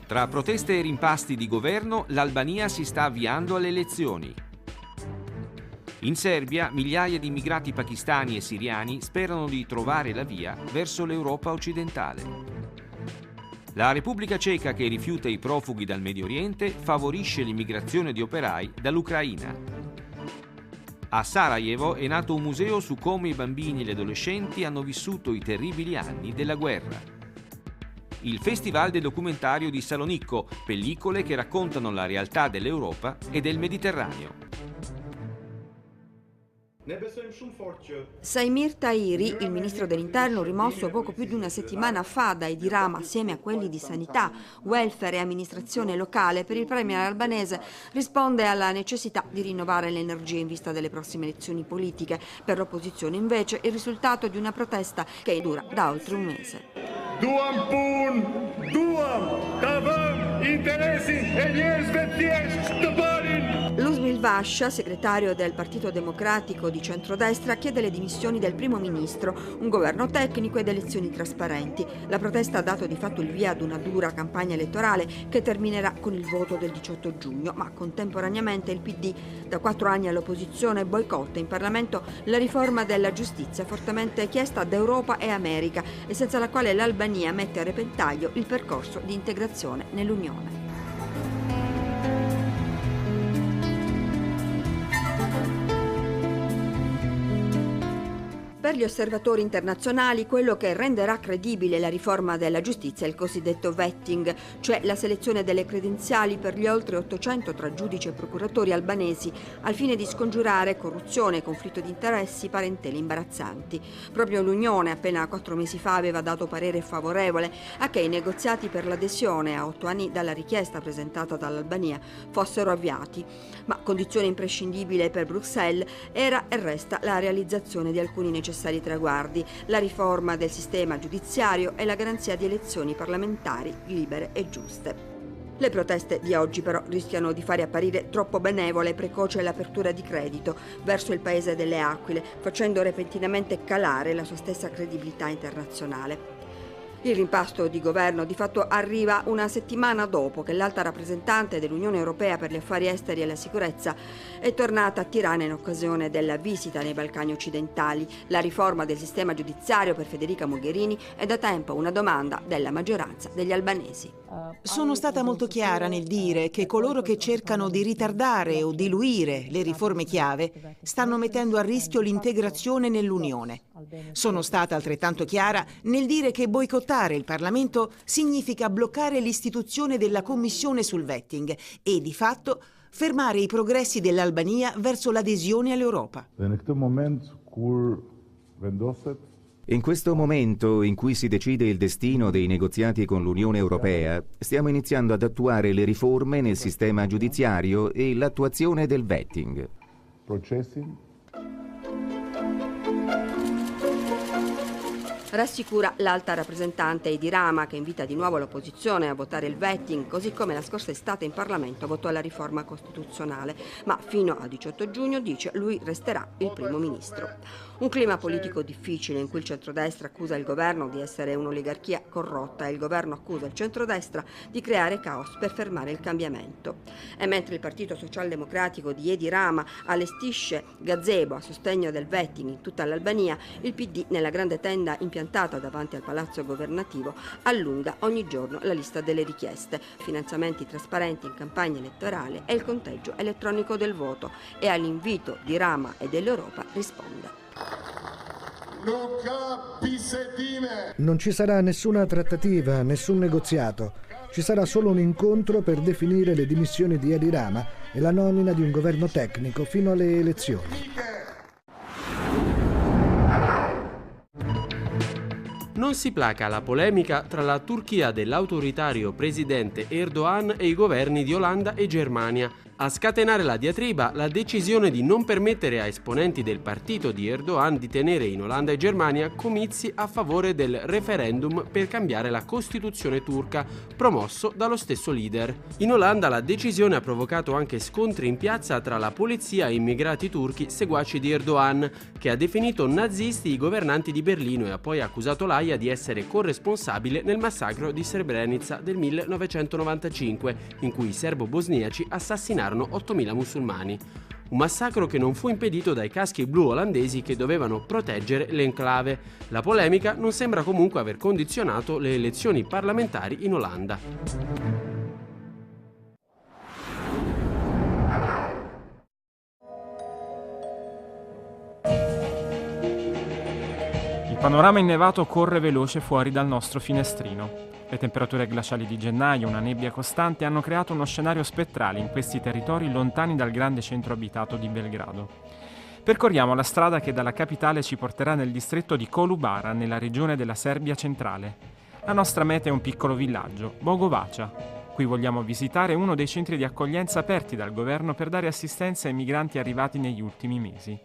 Tra proteste e rimpasti di governo, l'Albania si sta avviando alle elezioni. In Serbia, migliaia di immigrati pakistani e siriani sperano di trovare la via verso l'Europa occidentale. La Repubblica Ceca, che rifiuta i profughi dal Medio Oriente, favorisce l'immigrazione di operai dall'Ucraina. A Sarajevo è nato un museo su come i bambini e gli adolescenti hanno vissuto i terribili anni della guerra. Il Festival del documentario di Salonicco, pellicole che raccontano la realtà dell'Europa e del Mediterraneo. Saimir Tahiri, il ministro dell'Interno, rimosso poco più di una settimana fa dai Dirama assieme a quelli di sanità, welfare e amministrazione locale, per il premier albanese risponde alla necessità di rinnovare l'energia in vista delle prossime elezioni politiche. Per l'opposizione invece il risultato di una protesta che dura da oltre un mese. Duam pun, duam, tavam, interessi e njerëzve thjesht të barin. Luzmil Vasha, segretario del Partito Democratico di centrodestra, chiede le dimissioni del primo ministro, un governo tecnico ed elezioni trasparenti. La protesta ha dato di fatto il via ad una dura campagna elettorale che terminerà con il voto del 18 giugno, ma contemporaneamente il PD, da 4 anni all'opposizione, boicotta in Parlamento la riforma della giustizia fortemente chiesta da Europa e America e senza la quale l'Albania mette a repentaglio il percorso di integrazione nell'Unione. Per gli osservatori internazionali, quello che renderà credibile la riforma della giustizia è il cosiddetto vetting, cioè la selezione delle credenziali per gli oltre 800 tra giudici e procuratori albanesi, al fine di scongiurare corruzione e conflitto di interessi, parenteli imbarazzanti. Proprio l'Unione, appena 4 mesi fa, aveva dato parere favorevole a che i negoziati per l'adesione a 8 anni dalla richiesta presentata dall'Albania fossero avviati, ma condizione imprescindibile per Bruxelles era e resta la realizzazione di alcuni necessari traguardi, la riforma del sistema giudiziario e la garanzia di elezioni parlamentari libere e giuste. Le proteste di oggi però rischiano di fare apparire troppo benevole e precoce l'apertura di credito verso il paese delle aquile, facendo repentinamente calare la sua stessa credibilità internazionale. Il rimpasto di governo di fatto arriva una settimana dopo che l'alta rappresentante dell'Unione Europea per gli affari esteri e la sicurezza è tornata a Tirana in occasione della visita nei Balcani occidentali. La riforma del sistema giudiziario per Federica Mogherini è da tempo una domanda della maggioranza degli albanesi. Sono stata molto chiara nel dire che coloro che cercano di ritardare o diluire le riforme chiave stanno mettendo a rischio l'integrazione nell'Unione. Sono stata altrettanto chiara nel dire che boicottare il Parlamento significa bloccare l'istituzione della Commissione sul vetting e, di fatto, fermare i progressi dell'Albania verso l'adesione all'Europa. In questo momento in cui si decide il destino dei negoziati con l'Unione Europea, stiamo iniziando ad attuare le riforme nel sistema giudiziario e l'attuazione del vetting. Rassicura l'alta rappresentante Edi Rama, che invita di nuovo l'opposizione a votare il vetting, così come la scorsa estate in Parlamento votò la riforma costituzionale, ma fino al 18 giugno, dice, lui resterà il primo ministro. Un clima politico difficile in cui il centrodestra accusa il governo di essere un'oligarchia corrotta e il governo accusa il centrodestra di creare caos per fermare il cambiamento. E mentre il Partito Socialdemocratico di Edi Rama allestisce gazebo a sostegno del vetting in tutta l'Albania, il PD nella grande tenda impiantata davanti al palazzo governativo allunga ogni giorno la lista delle richieste, finanziamenti trasparenti in campagna elettorale e il conteggio elettronico del voto, e all'invito di Rama e dell'Europa risponde. Non ci sarà nessuna trattativa, nessun negoziato. Ci sarà solo un incontro per definire le dimissioni di Edi Rama e la nomina di un governo tecnico fino alle elezioni. Non si placa la polemica tra la Turchia dell'autoritario presidente Erdogan e i governi di Olanda e Germania. A scatenare la diatriba, la decisione di non permettere a esponenti del partito di Erdogan di tenere in Olanda e Germania comizi a favore del referendum per cambiare la Costituzione turca, promosso dallo stesso leader. In Olanda la decisione ha provocato anche scontri in piazza tra la polizia e immigrati turchi seguaci di Erdogan, che ha definito nazisti i governanti di Berlino e ha poi accusato l'AIA di essere corresponsabile nel massacro di Srebrenica del 1995, in cui i serbo-bosniaci assassinarono 8.000 musulmani. Un massacro che non fu impedito dai caschi blu olandesi che dovevano proteggere l'enclave. La polemica non sembra comunque aver condizionato le elezioni parlamentari in Olanda. Il panorama innevato corre veloce fuori dal nostro finestrino. Le temperature glaciali di gennaio, una nebbia costante, hanno creato uno scenario spettrale in questi territori lontani dal grande centro abitato di Belgrado. Percorriamo la strada che dalla capitale ci porterà nel distretto di Kolubara, nella regione della Serbia centrale. La nostra meta è un piccolo villaggio, Bogovača. Qui vogliamo visitare uno dei centri di accoglienza aperti dal governo per dare assistenza ai migranti arrivati negli ultimi mesi.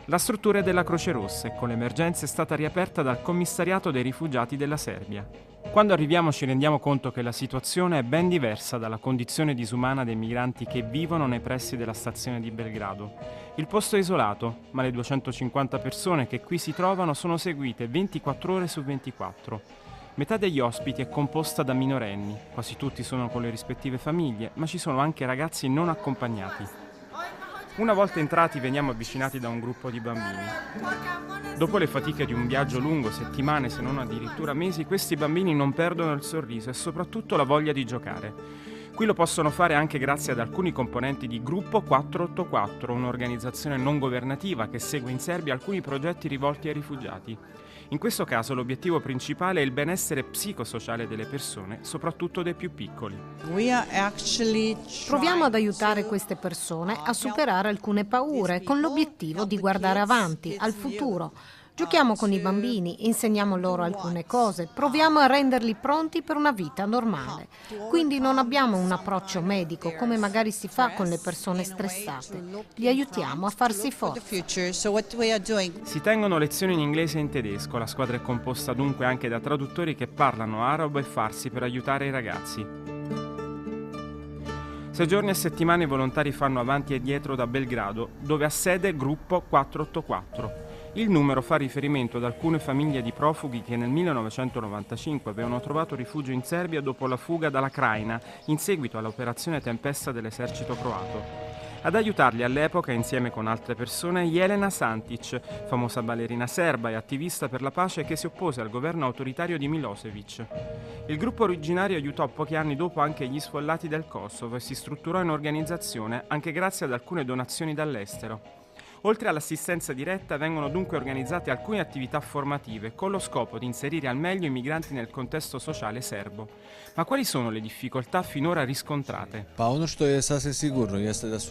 La struttura è della Croce Rossa e con l'emergenza è stata riaperta dal Commissariato dei Rifugiati della Serbia. Quando arriviamo ci rendiamo conto che la situazione è ben diversa dalla condizione disumana dei migranti che vivono nei pressi della stazione di Belgrado. Il posto è isolato, ma le 250 persone che qui si trovano sono seguite 24 ore su 24. Metà degli ospiti è composta da minorenni, quasi tutti sono con le rispettive famiglie, ma ci sono anche ragazzi non accompagnati. Una volta entrati veniamo avvicinati da un gruppo di bambini. Dopo le fatiche di un viaggio lungo, settimane se non addirittura mesi, questi bambini non perdono il sorriso e soprattutto la voglia di giocare. Qui lo possono fare anche grazie ad alcuni componenti di Gruppo 484, un'organizzazione non governativa che segue in Serbia alcuni progetti rivolti ai rifugiati. In questo caso l'obiettivo principale è il benessere psicosociale delle persone, soprattutto dei più piccoli. Proviamo ad aiutare queste persone a superare alcune paure con l'obiettivo di guardare avanti, al futuro. Giochiamo con i bambini, insegniamo loro alcune cose, proviamo a renderli pronti per una vita normale. Quindi non abbiamo un approccio medico come magari si fa con le persone stressate. Li aiutiamo a farsi forza. Si tengono lezioni in inglese e in tedesco, la squadra è composta dunque anche da traduttori che parlano arabo e farsi per aiutare i ragazzi. 6 giorni a settimana i volontari fanno avanti e dietro da Belgrado, dove ha sede Gruppo 484. Il numero fa riferimento ad alcune famiglie di profughi che nel 1995 avevano trovato rifugio in Serbia dopo la fuga dalla Krajina in seguito all'operazione Tempesta dell'esercito croato. Ad aiutarli all'epoca, insieme con altre persone, Jelena Santić, famosa ballerina serba e attivista per la pace che si oppose al governo autoritario di Milošević. Il gruppo originario aiutò pochi anni dopo anche gli sfollati del Kosovo e si strutturò in organizzazione anche grazie ad alcune donazioni dall'estero. Oltre all'assistenza diretta vengono dunque organizzate alcune attività formative con lo scopo di inserire al meglio i migranti nel contesto sociale serbo. Ma quali sono le difficoltà finora riscontrate?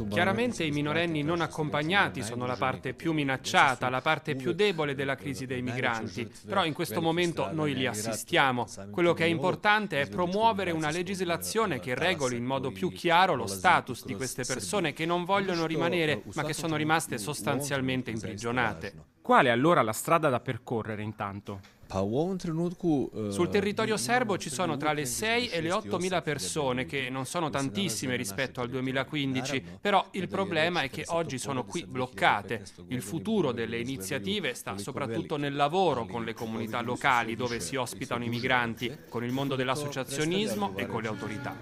Chiaramente i minorenni non accompagnati sono la parte più minacciata, la parte più debole della crisi dei migranti, però in questo momento noi li assistiamo. Quello che è importante è promuovere una legislazione che regoli in modo più chiaro lo status di queste persone che non vogliono rimanere ma che sono rimaste sostanzialmente imprigionate. Qual è allora la strada da percorrere intanto? Sul territorio serbo ci sono tra le 6 e le 8.000 persone, che non sono tantissime rispetto al 2015, però il problema è che oggi sono qui bloccate. Il futuro delle iniziative sta soprattutto nel lavoro con le comunità locali dove si ospitano i migranti, con il mondo dell'associazionismo e con le autorità.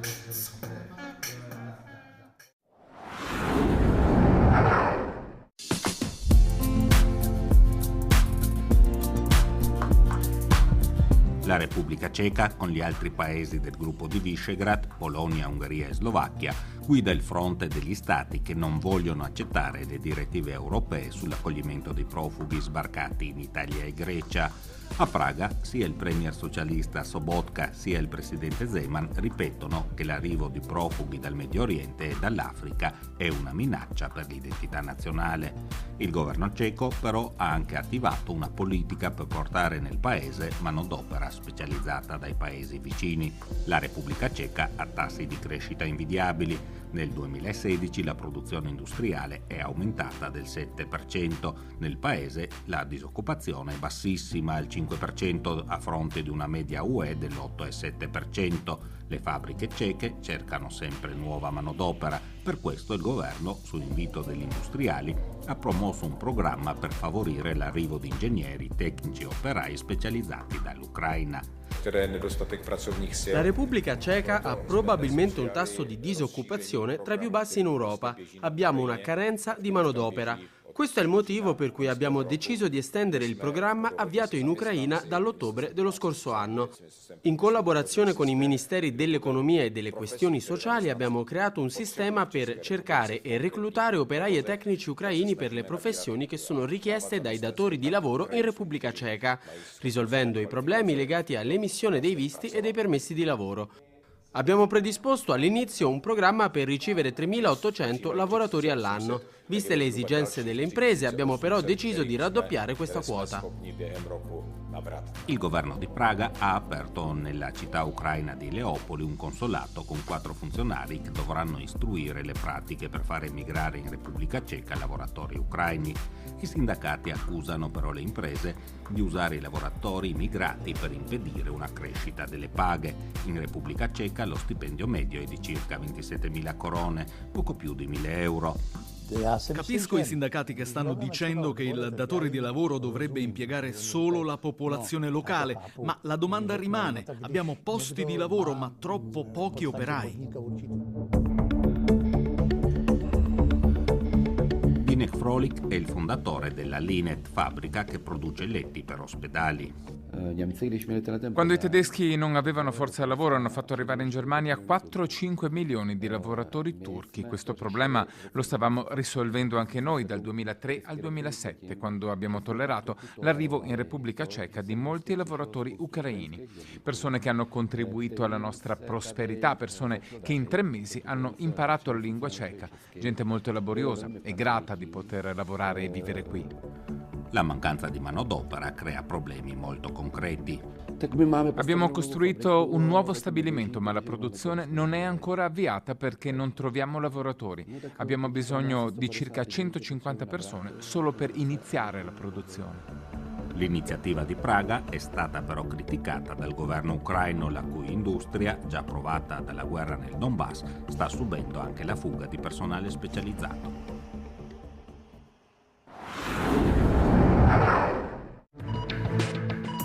La Repubblica Ceca, con gli altri paesi del gruppo di Visegrad, Polonia, Ungheria e Slovacchia, guida il fronte degli stati che non vogliono accettare le direttive europee sull'accoglimento dei profughi sbarcati in Italia e Grecia. A Praga, sia il premier socialista Sobotka sia il presidente Zeman ripetono che l'arrivo di profughi dal Medio Oriente e dall'Africa è una minaccia per l'identità nazionale. Il governo ceco però ha anche attivato una politica per portare nel paese manodopera specializzata dai paesi vicini. La Repubblica Ceca ha tassi di crescita invidiabili. Nel 2016 la produzione industriale è aumentata del 7%. Nel paese la disoccupazione è bassissima, al 5%, a fronte di una media UE dell'8,7%. Le fabbriche ceche cercano sempre nuova manodopera. Per questo il governo, su invito degli industriali, ha promosso un programma per favorire l'arrivo di ingegneri, tecnici e operai specializzati dall'Ucraina. La Repubblica Ceca ha probabilmente un tasso di disoccupazione tra i più bassi in Europa. Abbiamo una carenza di manodopera. Questo è il motivo per cui abbiamo deciso di estendere il programma avviato in Ucraina dall'ottobre dello scorso anno. In collaborazione con i Ministeri dell'Economia e delle Questioni Sociali abbiamo creato un sistema per cercare e reclutare operai e tecnici ucraini per le professioni che sono richieste dai datori di lavoro in Repubblica Ceca, risolvendo i problemi legati all'emissione dei visti e dei permessi di lavoro. Abbiamo predisposto all'inizio un programma per ricevere 3.800 lavoratori all'anno. Viste le esigenze delle imprese, abbiamo però deciso di raddoppiare questa quota. Il governo di Praga ha aperto nella città ucraina di Leopoli un consolato con 4 funzionari che dovranno istruire le pratiche per fare emigrare in Repubblica Ceca lavoratori ucraini. I sindacati accusano però le imprese di usare i lavoratori immigrati per impedire una crescita delle paghe. In Repubblica Ceca lo stipendio medio è di circa 27.000 corone, poco più di 1.000 euro. Capisco i sindacati che stanno dicendo che il datore di lavoro dovrebbe impiegare solo la popolazione locale, ma la domanda rimane: abbiamo posti di lavoro ma troppo pochi operai. Dinek Frolik è il fondatore della Linet, fabbrica che produce letti per ospedali. Quando i tedeschi non avevano forza lavoro hanno fatto arrivare in Germania 4-5 milioni di lavoratori turchi. Questo problema lo stavamo risolvendo anche noi dal 2003 al 2007, quando abbiamo tollerato l'arrivo in Repubblica Ceca di molti lavoratori ucraini. Persone che hanno contribuito alla nostra prosperità, persone che in 3 mesi hanno imparato la lingua ceca, gente molto laboriosa e grata di poter lavorare e vivere qui. La mancanza di manodopera crea problemi molto concreti. Abbiamo costruito un nuovo stabilimento, ma la produzione non è ancora avviata perché non troviamo lavoratori. Abbiamo bisogno di circa 150 persone solo per iniziare la produzione. L'iniziativa di Praga è stata però criticata dal governo ucraino, la cui industria, già provata dalla guerra nel Donbass, sta subendo anche la fuga di personale specializzato.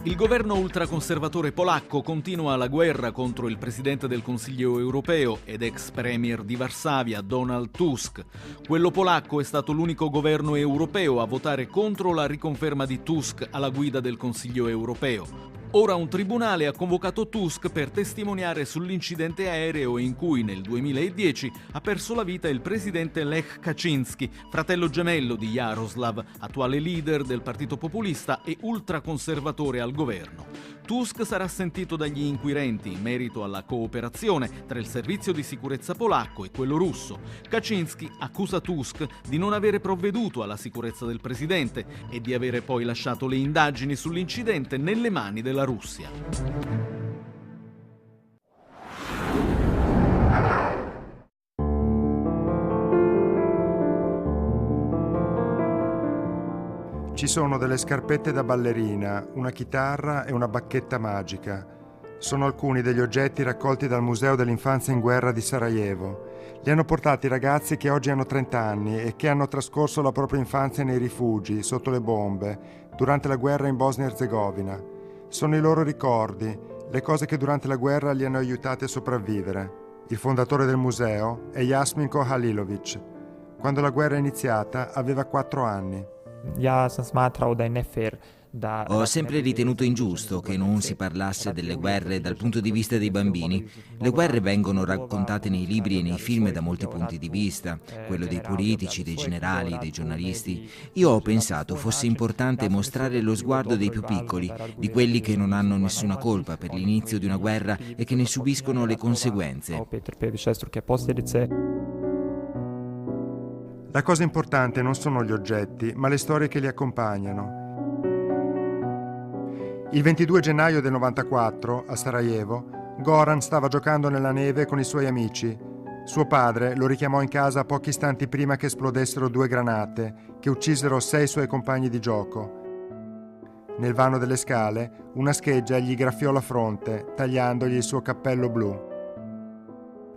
Il governo ultraconservatore polacco continua la guerra contro il presidente del Consiglio europeo ed ex premier di Varsavia, Donald Tusk. Quello polacco è stato l'unico governo europeo a votare contro la riconferma di Tusk alla guida del Consiglio europeo. Ora un tribunale ha convocato Tusk per testimoniare sull'incidente aereo in cui nel 2010 ha perso la vita il presidente Lech Kaczynski, fratello gemello di Jaroslav, attuale leader del partito populista e ultraconservatore al governo. Tusk sarà sentito dagli inquirenti in merito alla cooperazione tra il servizio di sicurezza polacco e quello russo. Kaczynski accusa Tusk di non avere provveduto alla sicurezza del presidente e di avere poi lasciato le indagini sull'incidente nelle mani della Russia. Ci sono delle scarpette da ballerina, una chitarra e una bacchetta magica. Sono alcuni degli oggetti raccolti dal Museo dell'Infanzia in Guerra di Sarajevo. Li hanno portati ragazzi che oggi hanno 30 anni e che hanno trascorso la propria infanzia nei rifugi, sotto le bombe, durante la guerra in Bosnia-Erzegovina. Sono i loro ricordi, le cose che durante la guerra li hanno aiutati a sopravvivere. Il fondatore del museo è Jasminko Halilovic. Quando la guerra è iniziata aveva 4 anni. Ho sempre ritenuto ingiusto che non si parlasse delle guerre dal punto di vista dei bambini. Le guerre vengono raccontate nei libri e nei film da molti punti di vista, quello dei politici, dei generali, dei giornalisti. Io ho pensato fosse importante mostrare lo sguardo dei più piccoli, di quelli che non hanno nessuna colpa per l'inizio di una guerra e che ne subiscono le conseguenze. La cosa importante non sono gli oggetti, ma le storie che li accompagnano. Il 22 gennaio del 94, a Sarajevo, Goran stava giocando nella neve con i suoi amici. Suo padre lo richiamò in casa pochi istanti prima che esplodessero 2 granate che uccisero 6 suoi compagni di gioco. Nel vano delle scale, una scheggia gli graffiò la fronte, tagliandogli il suo cappello blu.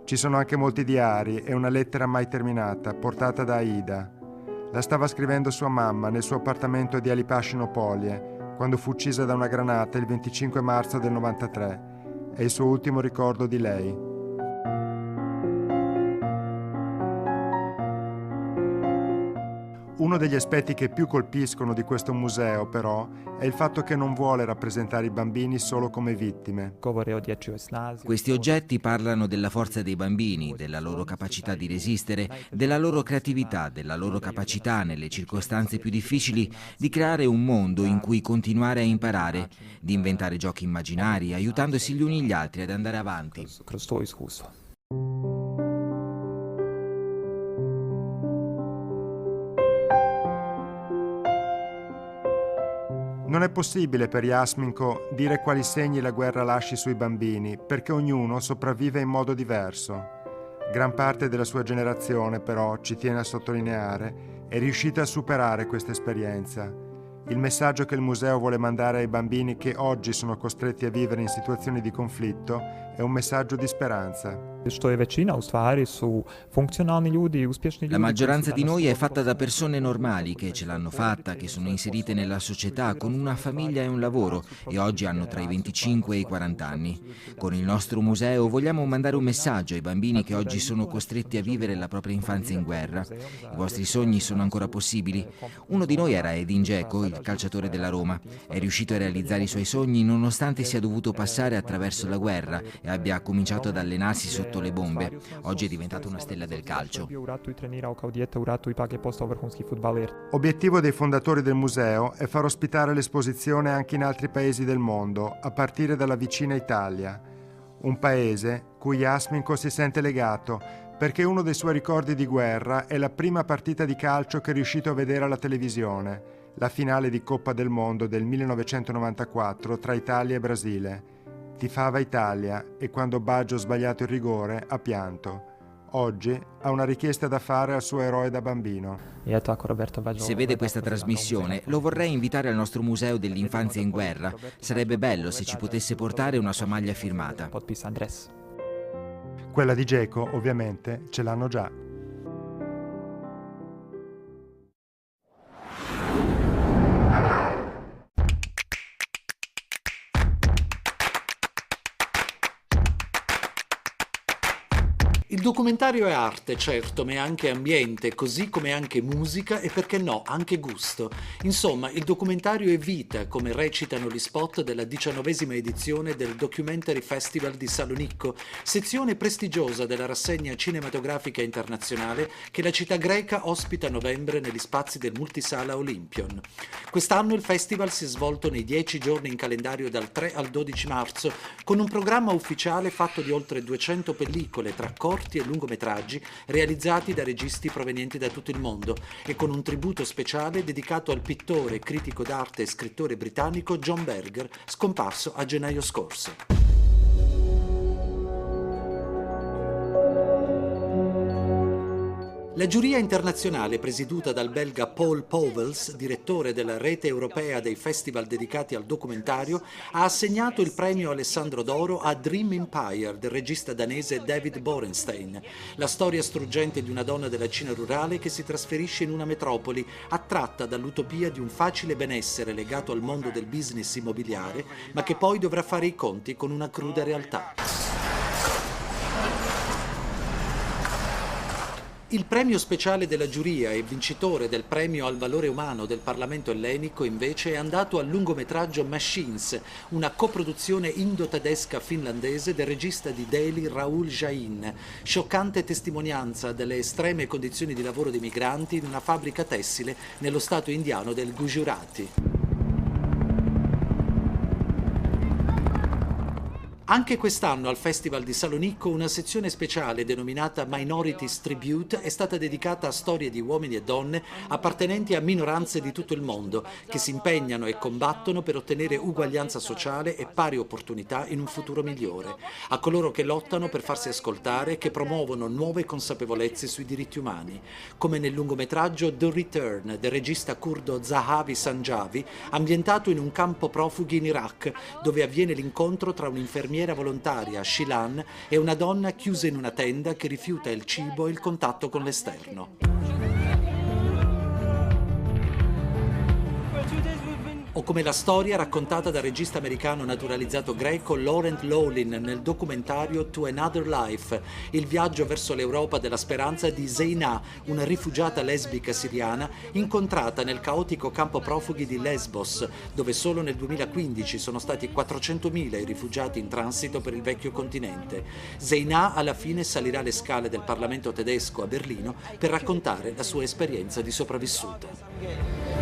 Ci sono anche molti diari e una lettera mai terminata, portata da Aida. La stava scrivendo sua mamma nel suo appartamento di Alipashino-Polje, quando fu uccisa da una granata il 25 marzo del 93. È il suo ultimo ricordo di lei. Uno degli aspetti che più colpiscono di questo museo, però, è il fatto che non vuole rappresentare i bambini solo come vittime. Questi oggetti parlano della forza dei bambini, della loro capacità di resistere, della loro creatività, della loro capacità, nelle circostanze più difficili, di creare un mondo in cui continuare a imparare, di inventare giochi immaginari, aiutandosi gli uni gli altri ad andare avanti. Non è possibile per Jasminko dire quali segni la guerra lasci sui bambini, perché ognuno sopravvive in modo diverso. Gran parte della sua generazione, però, ci tiene a sottolineare, è riuscita a superare questa esperienza. Il messaggio che il museo vuole mandare ai bambini che oggi sono costretti a vivere in situazioni di conflitto è un messaggio di speranza. La maggioranza di noi è fatta da persone normali che ce l'hanno fatta, che sono inserite nella società con una famiglia e un lavoro e oggi hanno tra i 25 e i 40 anni. Con il nostro museo vogliamo mandare un messaggio ai bambini che oggi sono costretti a vivere la propria infanzia in guerra. I vostri sogni sono ancora possibili. Uno di noi era Edin Dzeko, il calciatore della Roma. È riuscito a realizzare i suoi sogni nonostante sia dovuto passare attraverso la guerra e abbia cominciato ad allenarsi sotto le bombe. Oggi è diventato una stella del calcio. Obiettivo dei fondatori del museo è far ospitare l'esposizione anche in altri paesi del mondo, a partire dalla vicina Italia. Un paese cui Jasminko si sente legato, perché uno dei suoi ricordi di guerra è la prima partita di calcio che è riuscito a vedere alla televisione, la finale di Coppa del Mondo del 1994 tra Italia e Brasile. Tifava Italia e quando Baggio ha sbagliato il rigore ha pianto. Oggi ha una richiesta da fare al suo eroe da bambino. Se vede questa trasmissione, lo vorrei invitare al nostro museo dell'infanzia in guerra. Sarebbe bello se ci potesse portare una sua maglia firmata. Quella di Dzeko, ovviamente, ce l'hanno già. Il documentario è arte, certo, ma è anche ambiente, così come anche musica e, perché no, anche gusto. Insomma, il documentario è vita, come recitano gli spot della 19ª edizione del Documentary Festival di Salonicco, sezione prestigiosa della rassegna cinematografica internazionale che la città greca ospita a novembre negli spazi del multisala Olympion. Quest'anno il festival si è svolto nei 10 giorni in calendario dal 3 al 12 marzo, con un programma ufficiale fatto di oltre 200 pellicole tra corti e lungometraggi realizzati da registi provenienti da tutto il mondo e con un tributo speciale dedicato al pittore, critico d'arte e scrittore britannico John Berger, scomparso a gennaio scorso. La giuria internazionale, presieduta dal belga Paul Povels, direttore della rete europea dei festival dedicati al documentario, ha assegnato il premio Alessandro d'Oro a Dream Empire del regista danese David Borenstein, la storia struggente di una donna della Cina rurale che si trasferisce in una metropoli attratta dall'utopia di un facile benessere legato al mondo del business immobiliare, ma che poi dovrà fare i conti con una cruda realtà. Il premio speciale della giuria e vincitore del premio al valore umano del Parlamento ellenico invece è andato al lungometraggio Machines, una coproduzione indo-tedesca finlandese del regista di Delhi Raoul Jain, scioccante testimonianza delle estreme condizioni di lavoro dei migranti in una fabbrica tessile nello stato indiano del Gujarati. Anche quest'anno al Festival di Salonicco una sezione speciale denominata Minorities Tribute è stata dedicata a storie di uomini e donne appartenenti a minoranze di tutto il mondo che si impegnano e combattono per ottenere uguaglianza sociale e pari opportunità in un futuro migliore, a coloro che lottano per farsi ascoltare e che promuovono nuove consapevolezze sui diritti umani, come nel lungometraggio The Return del regista curdo Zahavi Sanjavi, ambientato in un campo profughi in Iraq, dove avviene l'incontro tra un'infermiera volontaria, Shilan, e una donna chiusa in una tenda che rifiuta il cibo e il contatto con l'esterno. O come la storia raccontata dal regista americano naturalizzato greco Laurent Lowlin nel documentario To Another Life, il viaggio verso l'Europa della speranza di Zeina, una rifugiata lesbica siriana incontrata nel caotico campo profughi di Lesbos, dove solo nel 2015 sono stati 400.000 i rifugiati in transito per il vecchio continente. Zeina alla fine salirà le scale del Parlamento tedesco a Berlino per raccontare la sua esperienza di sopravvissuta.